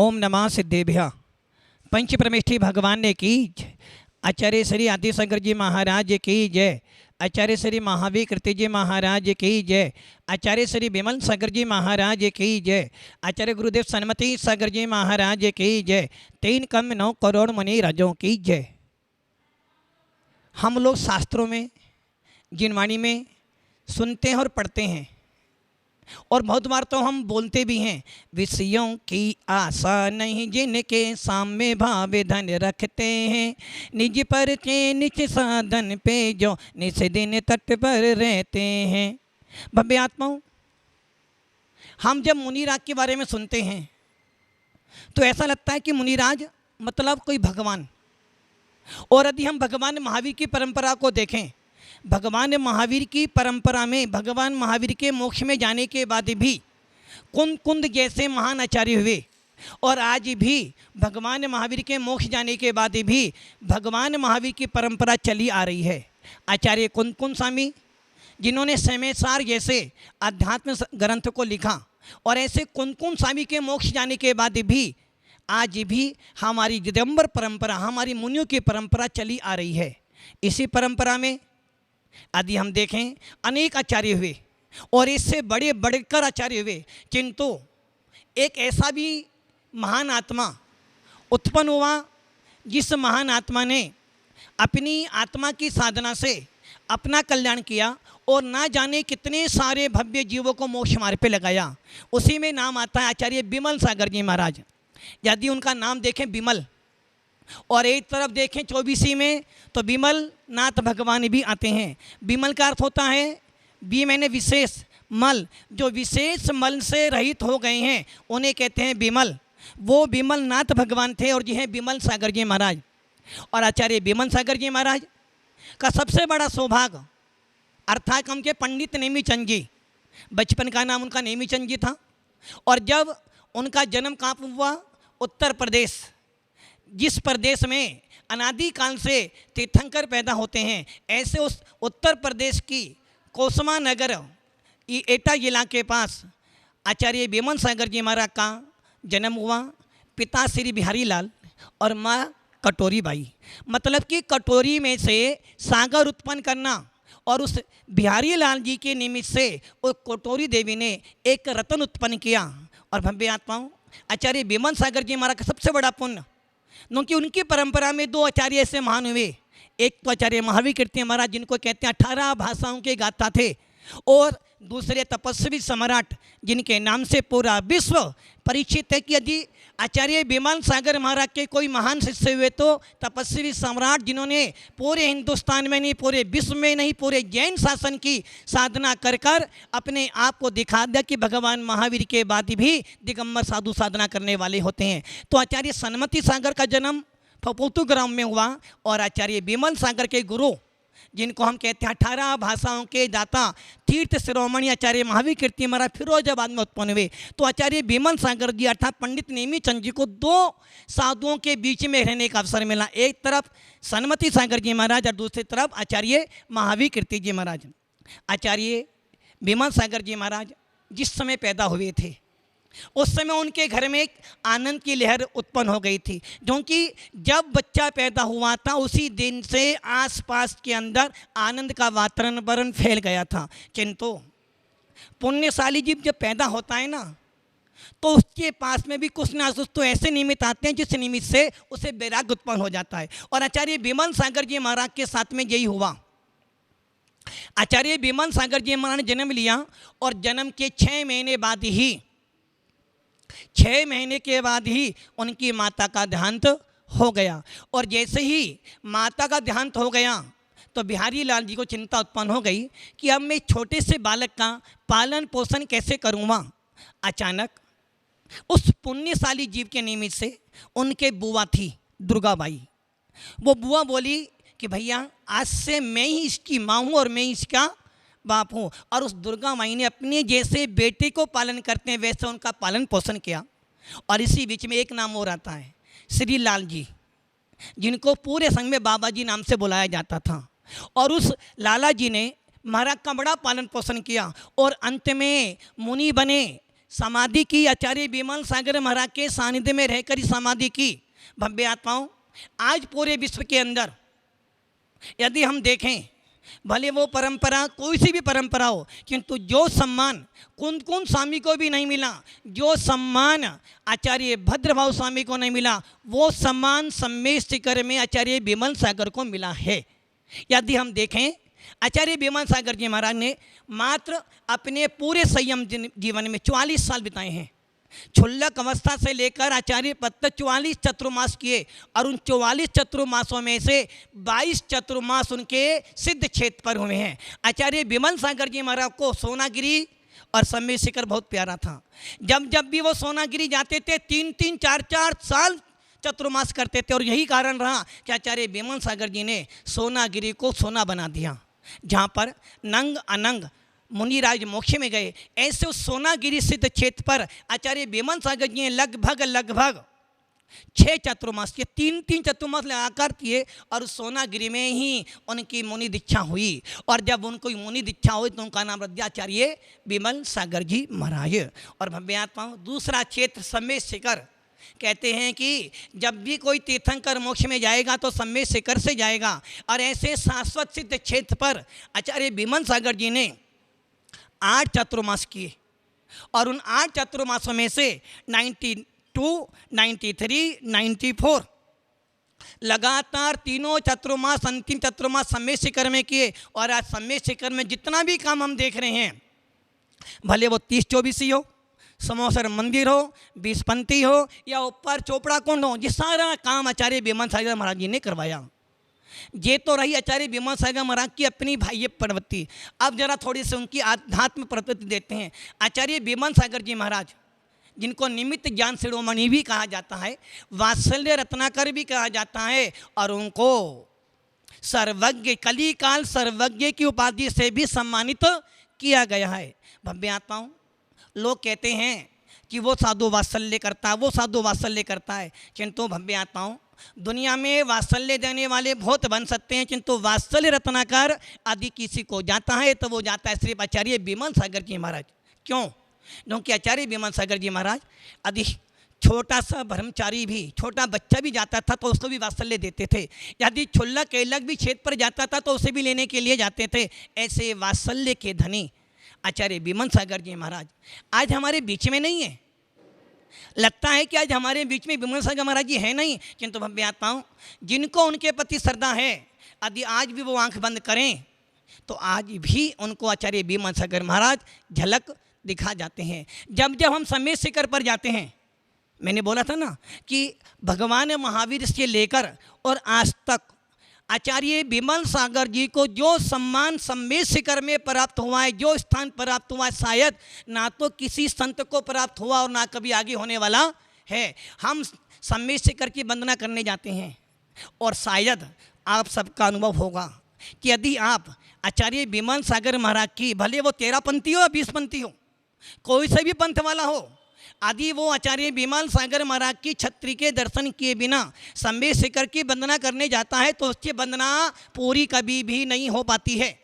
ओम नमः सिद्धेभ्यः। पंच परमेष्ठी भगवान ने की जय। आचार्य श्री आदिशंकर जी महाराज की जय। आचार्य श्री महावीर कृति जी महाराज की जय। आचार्य श्री विमल सागर जी महाराज की जय। आचार्य गुरुदेव सन्मति सागर जी महाराज की जय। 3 कम 9 करोड़ मुनि राजों की जय। हम लोग शास्त्रों में जिनवाणी में सुनते हैं और पढ़ते हैं, और बहुत बार तो हम बोलते भी हैं, विषयों की आशा नहीं जिनके सामने भावे धन रखते हैं, निज पर के निज साधन पे जो निस दिन तट पर रहते हैं। भव्य आत्माओं, हम जब मुनिराज के बारे में सुनते हैं तो ऐसा लगता है कि मुनिराज मतलब कोई भगवान। और यदि हम भगवान महावीर की परंपरा को देखें, भगवान महावीर की परंपरा में भगवान महावीर के मोक्ष में जाने के बाद भी कुंद जैसे महान आचार्य हुए, और आज भी भगवान महावीर के मोक्ष जाने के बाद भी भगवान महावीर की परंपरा चली आ रही है। आचार्य कुंद स्वामी, जिन्होंने समयसार जैसे आध्यात्म ग्रंथ को लिखा, और ऐसे कुंद स्वामी के मोक्ष जाने के बाद भी आज भी हमारी दिगंबर परंपरा, हमारी मुनियों की परंपरा चली आ रही है। इसी परंपरा में यदि हम देखें, अनेक आचार्य हुए और इससे बड़े बढ़कर आचार्य हुए, किंतु एक ऐसा भी महान आत्मा उत्पन्न हुआ जिस महान आत्मा ने अपनी आत्मा की साधना से अपना कल्याण किया और ना जाने कितने सारे भव्य जीवों को मोक्ष मार्ग पे लगाया। उसी में नाम आता है आचार्य विमल सागर जी महाराज। यदि उनका नाम देखें विमल, और एक तरफ देखें 24 में तो विमल नाथ भगवान भी आते हैं। विमल का अर्थ होता है बी मैंने विशेष, मल, जो विशेष मल से रहित हो गए हैं उन्हें कहते हैं विमल। वो विमल नाथ भगवान थे और जी हैं विमल सागर जी महाराज। और आचार्य विमल सागर जी महाराज का सबसे बड़ा सौभाग्य अर्थात उनके पंडित नेमीचंद जी, बचपन का नाम उनका नेमीचंद जी था, और जब उनका जन्म कहाँ हुआ, उत्तर प्रदेश, जिस प्रदेश में अनादिकाल से तीर्थंकर पैदा होते हैं, ऐसे उस उत्तर प्रदेश की कोसमा नगर एटा जिला के पास आचार्य विमल सागर जी महाराज का जन्म हुआ। पिता श्री बिहारी लाल और माँ कटोरी बाई, मतलब कि कटोरी में से सागर उत्पन्न करना, और उस बिहारी लाल जी के निमित्त से उस कटोरी देवी ने एक रत्न उत्पन्न किया। और भव्य आत्माओं, आचार्य विमल सागर जी महाराज का सबसे बड़ा पुण्य, क्योंकि उनकी परंपरा में 2 आचार्य ऐसे महान हुए। एक तो आचार्य महावीर कीर्ति महाराज, जिनको कहते हैं 18 भाषाओं के गाता थे, और दूसरे तपस्वी सम्राट, जिनके नाम से पूरा विश्व परिचित है कि यदि आचार्य विमल सागर महाराज के कोई महान शिष्य हुए तो तपस्वी सम्राट, जिन्होंने पूरे हिंदुस्तान में नहीं, पूरे विश्व में नहीं, पूरे जैन शासन की साधना कर कर अपने आप को दिखा दिया कि भगवान महावीर के बाद भी दिगंबर साधु साधना करने वाले होते हैं। तो आचार्य सन्मति सागर का जन्म फपोतु ग्राम में हुआ, और आचार्य विमल सागर के गुरु, जिनको हम कहते हैं 18 भाषाओं के दाता तीर्थ शिरोमणि आचार्य महावीर कीर्ति महाराज फिरोजाबाद में उत्पन्न हुए। तो आचार्य विमल सागर जी अर्थात पंडित नेमीचंद जी को 2 साधुओं के बीच में रहने का अवसर मिला। एक तरफ सन्मति सागर जी महाराज और दूसरी तरफ आचार्य महावीर कीर्ति जी महाराज। आचार्य विमल सागर जी महाराज जिस समय पैदा हुए थे, उस समय उनके घर में एक आनंद की लहर उत्पन्न हो गई थी, क्योंकि जब बच्चा पैदा हुआ था उसी दिन से आसपास के अंदर आनंद का वातावरण फैल गया था। किंतु पुण्यशाली जीव जब पैदा होता है ना, तो उसके पास में भी कुछ ना कुछ तो ऐसे निमित्त आते हैं जिस निमित्त से उसे वैराग्य उत्पन्न हो जाता है। और आचार्य विमल सागर जी महाराज के साथ में यही हुआ। आचार्य विमल सागर जी महाराज ने जन्म लिया, और जन्म के 6 महीने बाद ही 6 महीने के बाद ही उनकी माता का देहांत हो गया। और जैसे ही माता का देहांत हो गया तो बिहारी लाल जी को चिंता उत्पन्न हो गई कि अब मैं छोटे से बालक का पालन पोषण कैसे करूँगा। अचानक उस पुण्यशाली जीव के निमित्त से उनके बुआ थी दुर्गाबाई, वो बुआ बोली कि भैया आज से मैं ही इसकी माँ हूँ और मैं ही इसका बाप हूँ। और उस दुर्गा माई ने अपने जैसे बेटे को पालन करते हैं वैसे उनका पालन पोषण किया। और इसी बीच में एक नाम और आता है, श्री लाल जी, जिनको पूरे संघ में बाबा जी नाम से बुलाया जाता था। और उस लाला जी ने महाराज का बड़ा पालन पोषण किया, और अंत में मुनि बने, समाधि की, आचार्य विमल सागर महाराज के सानिध्य में रहकर ही समाधि की। भव्य आत्माओं, आज पूरे विश्व के अंदर यदि हम देखें, भले वो परंपरा कोई सी भी परंपरा हो, किंतु जो सम्मान कुंद कुंद स्वामी को भी नहीं मिला, जो सम्मान आचार्य भद्रभाव स्वामी को नहीं मिला, वो सम्मान सम्मेश शिखर में आचार्य विमल सागर को मिला है। यदि हम देखें, आचार्य विमल सागर जी महाराज ने मात्र अपने पूरे संयम जीवन में 44 साल बिताए हैं। क्षुल्लक अवस्था से लेकर आचार्य पद तक 44 चतुर्मास किए, और उन 44 चतुर्मासों में से 22 चतुर्मास उनके सिद्ध क्षेत्र पर हुए हैं। आचार्य विमल सागर जी महाराज को सोनागिरी और सम्मेश शिखर बहुत प्यारा था। जब जब भी वो सोनागिरी जाते थे 3-3, 4-4 साल चतुर्मास करते थे, और यही कारण रहा कि आचार्य विमल सागर जी ने सोनागिरी को सोना बना दिया। जहाँ पर नंग अनंग मुनिराज मोक्ष में गए, ऐसे उस सोनागिरी सिद्ध क्षेत्र पर आचार्य विमल सागर जी ने लगभग 6 चतुर्मास किए, 3-3 चतुर्मास लगाकर किए, और उस सोनागिरी में ही उनकी मुनि दीक्षा हुई। और जब उनको मुनि दीक्षा हुई तो उनका नाम रख दिया आचार्य विमल सागर जी महाराज। और भव्य आत्माओं, दूसरा क्षेत्र सम्मेश शिखर। कहते हैं कि जब भी कोई तीर्थंकर मोक्ष में जाएगा तो सम्मेश शिखर से जाएगा, और ऐसे शाश्वत सिद्ध क्षेत्र पर आचार्य विमल सागर जी ने 8 चतुर्मास किए, और उन 8 चतुर्मासों में से 92, 93, 94 लगातार तीनों चतुर्मास, अंतिम चतुर्मास सम्मेश शिखर में किए। और आज सम्मेश शिखर में जितना भी काम हम देख रहे हैं, भले वो 30-24 हो, समोसर मंदिर हो, 20पंथी हो, या ऊपर चोपड़ा कुंड हो, ये सारा काम आचार्य विमल सागर महाराज जी ने करवाया। ये तो रही आचार्य विमल सागर महाराज की अपनी बाह्य प्रवृत्ति। अब जरा थोड़ी सी उनकी आध्यात्म प्रवृत्ति देते हैं। आचार्य विमल सागर जी महाराज, जिनको निमित्त ज्ञान शिरोमणि भी कहा जाता है, वात्सल्य रत्नाकर भी कहा जाता है, और उनको सर्वज्ञ, कलिकाल सर्वज्ञ की उपाधि से भी सम्मानित किया गया है। भव्य आत्माओं, लोग कहते हैं कि वो साधु वात्सल्य करता है, वो साधु वात्सल्य करता है, किंतु भव्य आत्माओं, दुनिया में वात्सल्य देने वाले बहुत बन सकते हैं, किंतु वात्सल्य रत्नाकर आदि किसी को जाता है तो वो जाता है सिर्फ आचार्य विमल सागर जी महाराज। क्यों? क्योंकि आचार्य विमल सागर जी महाराज आदि छोटा सा ब्रह्मचारी भी, छोटा बच्चा भी जाता था तो उसको भी वात्सल्य देते थे। यदि क्षुल्लक केलक भी क्षेत्र पर जाता था तो उसे भी लेने के लिए जाते थे। ऐसे वात्सल्य के धनी आचार्य विमल सागर जी महाराज आज हमारे बीच में नहीं है। लगता है कि आज हमारे बीच में विमल सागर महाराज जी है नहीं, किंतु भव्य आत्माओं, जिनको उनके प्रति श्रद्धा है, यदि आज भी वो आंख बंद करें तो आज भी उनको आचार्य विमल सागर महाराज झलक दिखा जाते हैं। जब जब हम सम्मेश शिखर पर जाते हैं, मैंने बोला था ना कि भगवान महावीर से लेकर और आज तक आचार्य विमल सागर जी को जो सम्मान सम्मेश शिखर में प्राप्त हुआ है, जो स्थान प्राप्त हुआ है, शायद ना तो किसी संत को प्राप्त हुआ और ना कभी आगे होने वाला है। हम सम्मेश शिखर की वंदना करने जाते हैं, और शायद आप सबका अनुभव होगा कि यदि आप आचार्य विमल सागर महाराज की, भले वो 13पंथी हो या 20पंथी हो, कोई से भी पंथ वाला हो, आदि वो आचार्य विमल सागर महाराज की छत्री के दर्शन किए बिना सम्मेश शिखर की वंदना करने जाता है तो उसकी वंदना पूरी कभी भी नहीं हो पाती है।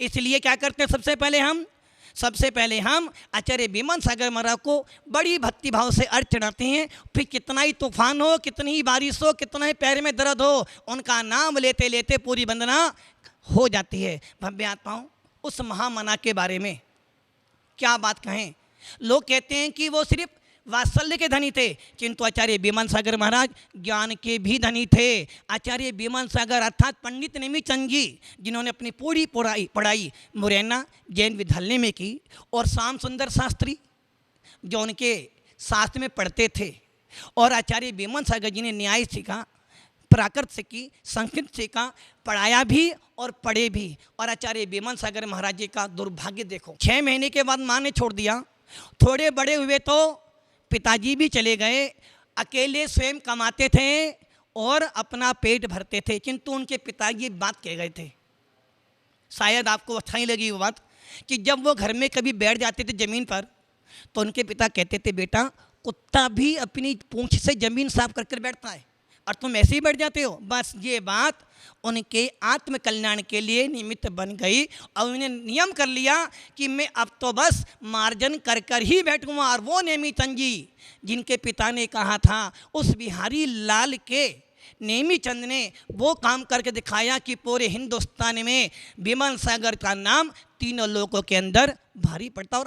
इसलिए क्या करते हैं, सबसे पहले हम आचार्य विमल सागर महाराज को बड़ी भक्ति भाव से अर्घ चढ़ाते हैं। फिर कितना ही तूफान हो, कितनी ही बारिश हो, कितना ही पैर में दर्द हो, उनका नाम लेते लेते पूरी वंदना हो जाती है। भव्य आत्माओं, उस महामना के बारे में क्या बात कहें। लोग कहते हैं कि वो सिर्फ वात्सल्य के धनी थे, किंतु आचार्य विमल सागर महाराज ज्ञान के भी धनी थे। आचार्य विमल सागर अर्थात पंडित नेमीचंद जी, जिन्होंने अपनी पूरी पढ़ाई मुरैना जैन विद्यालय में की, और श्याम सुंदर शास्त्री जो उनके साथ में पढ़ते थे, और आचार्य विमल सागर जी ने न्याय सीखा, प्राकृत सीखी, संस्कृत सीखा, पढ़ाया भी और पढ़े भी। और आचार्य विमल सागर महाराज जी का दुर्भाग्य देखो, 6 महीने के बाद माँ ने छोड़ दिया। थोड़े बड़े हुए तो पिताजी भी चले गए, अकेले स्वयं कमाते थे और अपना पेट भरते थे, किंतु उनके पिताजी बात कह गए थे, शायद आपको अच्छा ही लगी वो बात, कि जब वो घर में कभी बैठ जाते थे ज़मीन पर तो उनके पिता कहते थे, बेटा कुत्ता भी अपनी पूंछ से ज़मीन साफ कर बैठता है और तुम ऐसे ही बैठ जाते हो। बस ये बात उनके आत्म कल्याण के लिए निमित्त बन गई और उन्होंने नियम कर लिया कि मैं अब तो बस मार्जन कर कर ही बैठूंगा। और वो नेमीचंद जी जिनके पिता ने कहा था, उस बिहारी लाल के नेमीचंद ने वो काम करके दिखाया कि पूरे हिंदुस्तान में विमल सागर का नाम तीनों लोगों के अंदर भारी पड़ता। और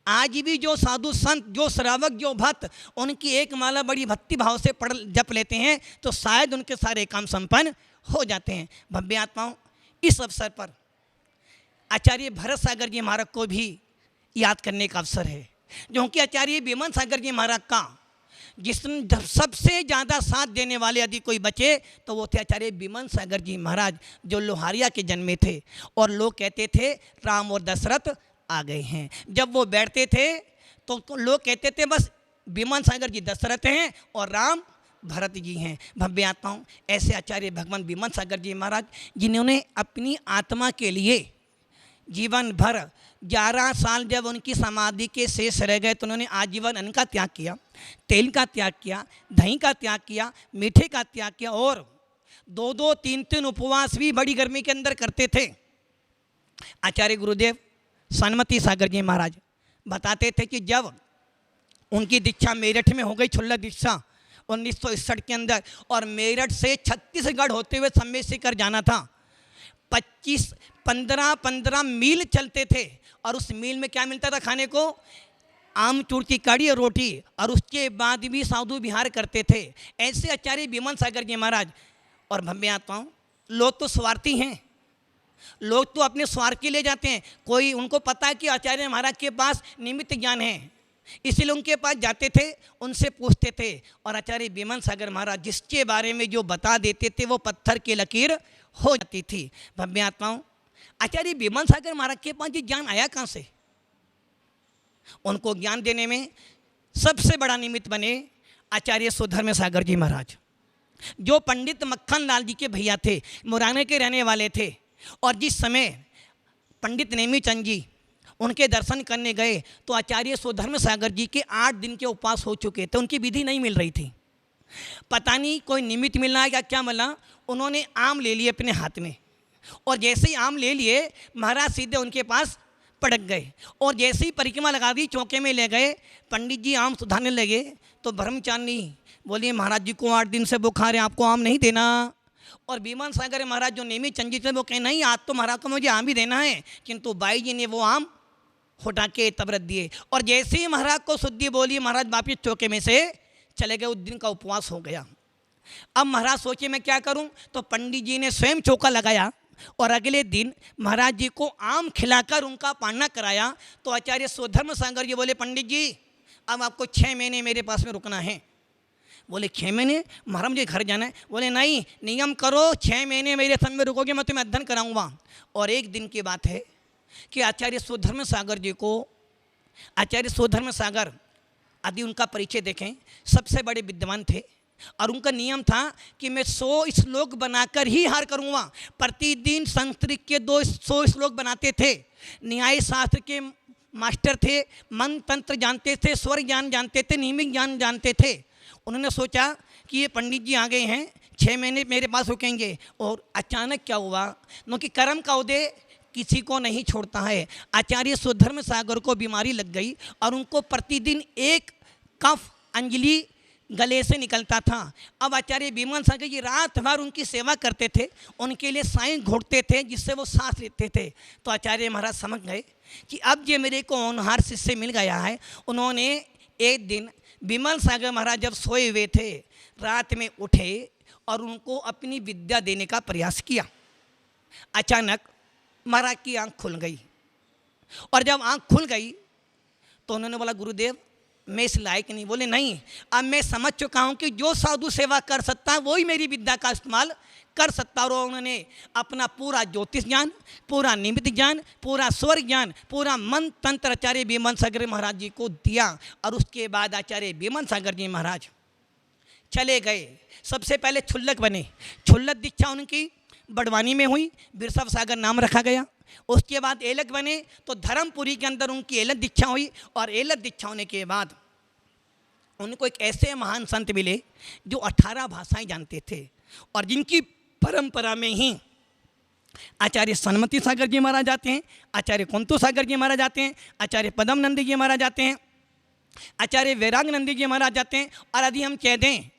आज भी जो साधु संत, जो श्रावक, जो भक्त उनकी एक माला बड़ी भक्ति भाव से पढ़ जप लेते हैं तो शायद उनके सारे काम संपन्न हो जाते हैं। भव्य आत्माओं, इस अवसर पर आचार्य भरत सागर जी महाराज को भी याद करने का अवसर है, क्योंकि आचार्य विमल सागर जी महाराज का जिसने सबसे ज़्यादा साथ देने वाले यदि कोई बचे तो वो थे आचार्य विमल सागर जी महाराज, जो लोहारिया के जन्मे थे। और लोग कहते थे राम और दशरथ आ गए हैं। जब वो बैठते थे तो लोग कहते थे बस विमल सागर जी दशरथ हैं और राम भरत जी हैं। भव्य आत्माओं, ऐसे आचार्य भगवान विमल सागर जी महाराज जिन्होंने अपनी आत्मा के लिए जीवन भर 11 साल जब उनकी समाधि के शेष रह गए तो उन्होंने आजीवन अन्न का त्याग किया, तेल का त्याग किया, दही का त्याग किया, मीठे का त्याग किया और 2-2, 3-3 उपवास भी बड़ी गर्मी के अंदर करते थे। आचार्य गुरुदेव सन्मति सागर जी महाराज बताते थे कि जब उनकी दीक्षा मेरठ में हो गई, छुल्लक दीक्षा 1961 के अंदर, और मेरठ से छत्तीसगढ़ होते हुए समय सीकर जाना था, 15 मील चलते थे। और उस मील में क्या मिलता था खाने को? आमचूर की कड़ी और रोटी, और उसके बाद भी साधु विहार करते थे। ऐसे आचार्य विमल सागर जी महाराज। और भव्य आत्माओं, लोग तो स्वार्थी हैं, लोग तो अपने स्वार्थ के लिए जाते हैं। कोई उनको पता है कि आचार्य महाराज के पास निमित्त ज्ञान है, इसलिए उनके पास जाते थे, उनसे पूछते थे। और आचार्य विमल सागर महाराज जिसके बारे में जो बता देते थे वो पत्थर की लकीर हो जाती थी। भव्य आत्माओं, आचार्य विमल सागर महाराज के पास ये ज्ञान आया कहाँ से? उनको ज्ञान देने में सबसे बड़ा निमित्त बने आचार्य सुधर्म सागर जी महाराज, जो पंडित मक्खन लाल जी के भैया थे, मुरैना के रहने वाले थे। और जिस समय पंडित नेमीचंद जी उनके दर्शन करने गए तो आचार्य सुधर्म सागर जी के 8 दिन के उपवास हो चुके थे, उनकी विधि नहीं मिल रही थी। पता नहीं कोई निमित्त मिला या क्या मिला, उन्होंने आम ले लिए अपने हाथ में, और जैसे ही आम ले लिए महाराज सीधे उनके पास पड़क गए। और जैसे ही परिक्रमा लगा दी, चौके में ले गए, पंडित जी आम सुधारने लगे तो ब्रह्मचारिणी बोलिए महाराज जी को 8 दिन से बुखार है, आपको आम नहीं देना। और विमल सागर महाराज जो नेमीचंद जी थे वो कहे नहीं, आज तो महाराज को मुझे आम ही देना है, किंतु बाई जी ने वो आम उठा के तब रख दिए। और जैसे ही महाराज को शुद्धि बोली, महाराज वापिस चौके में से चले गए। उस दिन का उपवास हो गया। अब महाराज सोचे मैं क्या करूं, तो पंडित जी ने स्वयं चौका लगाया और अगले दिन महाराज जी को आम खिलाकर उनका पाना कराया। तो आचार्य सुधर्म सागर जी बोले पंडित जी अब आपको 6 महीने मेरे पास में रुकना है। बोले 6 महीने? महाराज मुझे घर जाना है। बोले नहीं, नियम करो 6 महीने मेरे संग में रुकोगे, मैं तुम्हें अध्ययन कराऊंगा। और एक दिन की बात है कि आचार्य सुधर्म सागर जी को, आचार्य सुधर्म सागर आदि उनका परिचय देखें, सबसे बड़े विद्वान थे। और उनका नियम था कि मैं 100 श्लोक बनाकर ही हार करूँगा। प्रतिदिन संस्कृत के 200 श्लोक बनाते थे, न्याय शास्त्र के मास्टर थे, मंत्र तंत्र जानते थे, स्वर ज्ञान जानते थे, नियमित ज्ञान जानते थे। उन्होंने सोचा कि ये पंडित जी आ गए हैं, 6 महीने मेरे पास रुकेंगे। और अचानक क्या हुआ, क्योंकि कर्म का उदय किसी को नहीं छोड़ता है। आचार्य सुधर्म सागर को बीमारी लग गई और उनको प्रतिदिन 1 कफ अंजलि गले से निकलता था। अब आचार्य विमल सागर जी रात भर उनकी सेवा करते थे, उनके लिए साइन घोटते थे जिससे वो सांस लेते थे। तो आचार्य महाराज समझ गए कि अब ये मेरे को होनहार शिष्य मिल गया है। उन्होंने एक दिन विमल सागर महाराज जब सोए हुए थे, रात में उठे और उनको अपनी विद्या देने का प्रयास किया। अचानक महाराज की आंख खुल गई, और जब आंख खुल गई तो उन्होंने बोला गुरुदेव मैं इस लायक नहीं। बोले नहीं, अब मैं समझ चुका हूँ कि जो साधु सेवा कर सकता है वही मेरी विद्या का इस्तेमाल कर सकता। और उन्होंने अपना पूरा ज्योतिष ज्ञान, पूरा निमित्त ज्ञान, पूरा स्वर ज्ञान, पूरा मंत्र तंत्र आचार्य विमल सागर महाराज जी को दिया। और उसके बाद आचार्य विमल सागर जी महाराज चले गए, सबसे पहले छुल्लक बने। छुल्लक दीक्षा उनकी बड़वानी में हुई, बिरसव सागर नाम रखा गया। उसके बाद एलक बने तो धर्मपुरी के अंदर उनकी एलक दीक्षा हुई। और एलक दीक्षा होने के बाद उनको एक ऐसे महान संत मिले जो 18 भाषाएं जानते थे और जिनकी परंपरा में ही आचार्य सन्मति सागर जी महाराज आते हैं, आचार्य कुंतु सागर जी महाराज आते हैं, आचार्य पदम नंदी जी महाराज आते हैं, आचार्य वैराग नंदी जी महाराज आते हैं। और यदि हम कह दें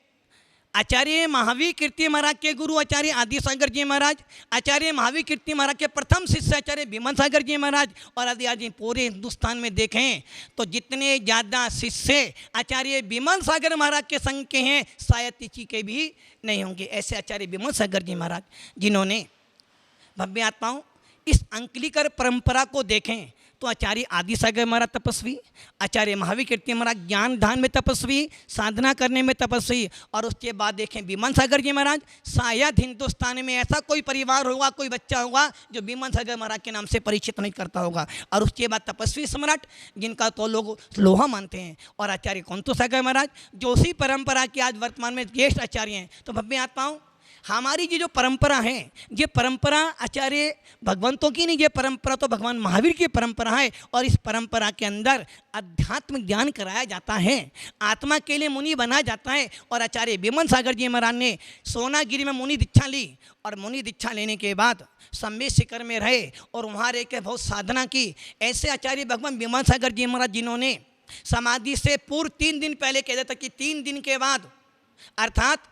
आचार्य महावीर कीर्ति महाराज के गुरु आचार्य आदि सागर जी महाराज, आचार्य महावीर कीर्ति महाराज के प्रथम शिष्य आचार्य विमल सागर जी महाराज, और यदि आज पूरे हिंदुस्तान में देखें तो जितने ज़्यादा शिष्य आचार्य विमल सागर महाराज के संग के हैं शायद किसी के भी नहीं होंगे। ऐसे आचार्य विमल सागर जी महाराज जिन्होंने भव्य आत्माओं इस अंकलिकर परंपरा को देखें तो आचार्य आदि सागर महाराज तपस्वी, आचार्य महावीर कीर्ति महाराज ज्ञान दान में तपस्वी, साधना करने में तपस्वी, और उसके बाद देखें विमल सागर जी महाराज। शायद हिंदुस्तान में ऐसा कोई परिवार होगा, कोई बच्चा होगा जो विमल सागर महाराज के नाम से परिचित नहीं करता होगा। और उसके बाद तपस्वी सम्राट जिनका तो लोग लोहा मानते हैं, और आचार्य कुंतु सागर महाराज जो उसी परंपरा के आज वर्तमान में ज्येष्ठ आचार्य हैं। तो भव्य आत्माओं हमारी जो परंपरा है, ये परंपरा आचार्य भगवंतों की नहीं, ये परंपरा तो भगवान महावीर की परंपरा है। और इस परंपरा के अंदर अध्यात्म ज्ञान कराया जाता है, आत्मा के लिए मुनि बनाया जाता है। और आचार्य विमल सागर जी महाराज ने सोनागिरी में मुनि दीक्षा ली, और मुनि दीक्षा लेने के बाद सम्मेद शिखर में रहे और वहाँ रह के बहुत साधना की। ऐसे आचार्य भगवान विमल सागर जी महाराज जिन्होंने समाधि से पूर्व 3 दिन पहले कह देता कि 3 दिन के बाद अर्थात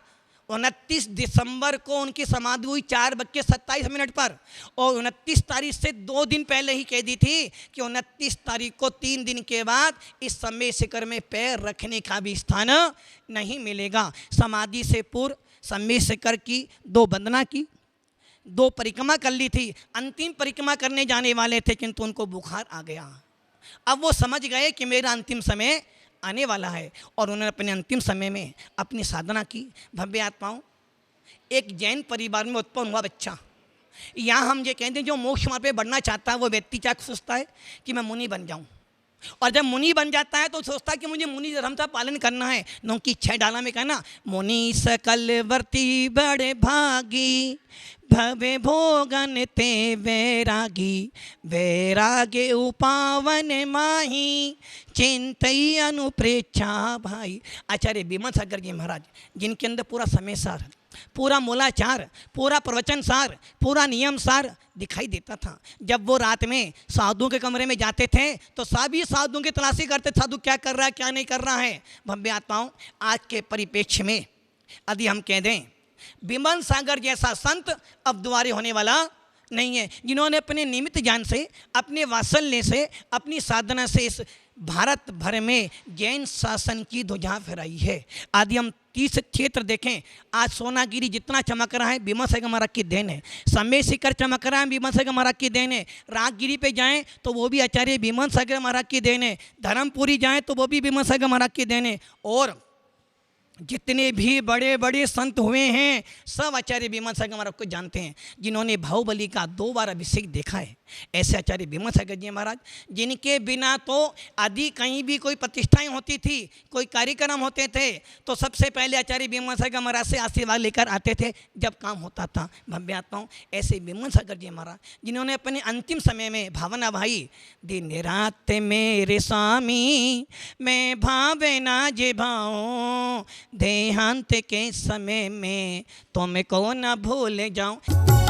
29 दिसंबर को उनकी समाधि हुई 4:27 पर, और 29 तारीख से 2 दिन पहले ही कह दी थी कि 29 तारीख को 3 दिन के बाद इस सम्मेद शिखर में पैर रखने का भी स्थान नहीं मिलेगा। समाधि से पूर्व सम्मेद शिखर की 2 वंदना की, 2 परिक्रमा कर ली थी। अंतिम परिक्रमा करने जाने वाले थे किंतु उनको बुखार आ गया। अब वो समझ गए कि मेरा अंतिम समय आने वाला है, और उन्होंने अपने अंतिम समय में अपनी साधना की। भव्य आत्माओं एक जैन परिवार में उत्पन्न हुआ बच्चा। यहाँ हम ये कहते हैं जो मोक्ष मार्ग पे बढ़ना चाहता है वो व्यक्ति क्या सोचता है कि मैं मुनि बन जाऊँ, और जब मुनि बन जाता है तो सोचता है कि मुझे मुनि धर्म का पालन करना है। नौ की 6 डाला में कहना मुनि सकल वर्ती बड़े भागी, भवे भोगन ते वैरागी, वैरागे उपावन माही, चिंतई अनुप्रेक्षा भाई। आचार्य विमल सागर जी महाराज जिनके अंदर पूरा समय सार, पूरा मूलाचार, पूरा प्रवचन सार, पूरा नियम सार दिखाई देता था। जब वो रात में साधुओं के कमरे में जाते थे तो सभी साधुओं की तलाशी करते, साधु क्या कर रहा है क्या नहीं कर रहा है। भव्य आत्माओं आज के परिप्रेक्ष्य में यदि हम कह दें विमल सागर जैसा संत अब दोबारे होने वाला नहीं है, जिन्होंने अपने निमित्त ज्ञान से, अपने वात्सल्य से, अपनी साधना से इस भारत भर में जैन शासन की ध्वजा फहराई है। आदि हम 30 क्षेत्र देखें, आज सोनागिरी जितना चमक रहा है विमल सागर महाराज की देन है, सम्मेद शिखर चमक रहा है विमल सागर महाराज की देन है, रागगिरी पे जाएं तो वो भी आचार्य विमल सागर महाराज की देन है, धर्मपुरी जाएं तो वो भी विमल सागर महाराज की देन है। और जितने भी बड़े बड़े संत हुए हैं सब आचार्य विमल सागर महाराज को जानते हैं, जिन्होंने बाहुबली का 2 बार अभिषेक देखा है। ऐसे आचार्य विमल सागर जी महाराज जिनके बिना तो आदि कहीं भी कोई प्रतिष्ठाएं होती थी, कोई कार्यक्रम होते थे तो सबसे पहले आचार्य विमल सागर महाराज से आशीर्वाद लेकर आते थे जब काम होता था। भव्य आत्माओं ऐसे विमल सागर जी महाराज जिन्होंने अपने अंतिम समय में भावना भाई दिन रात मेरे स्वामी मैं भावे ना जे भाऊं, देहांत के समय में तुमको न भूल जाऊं।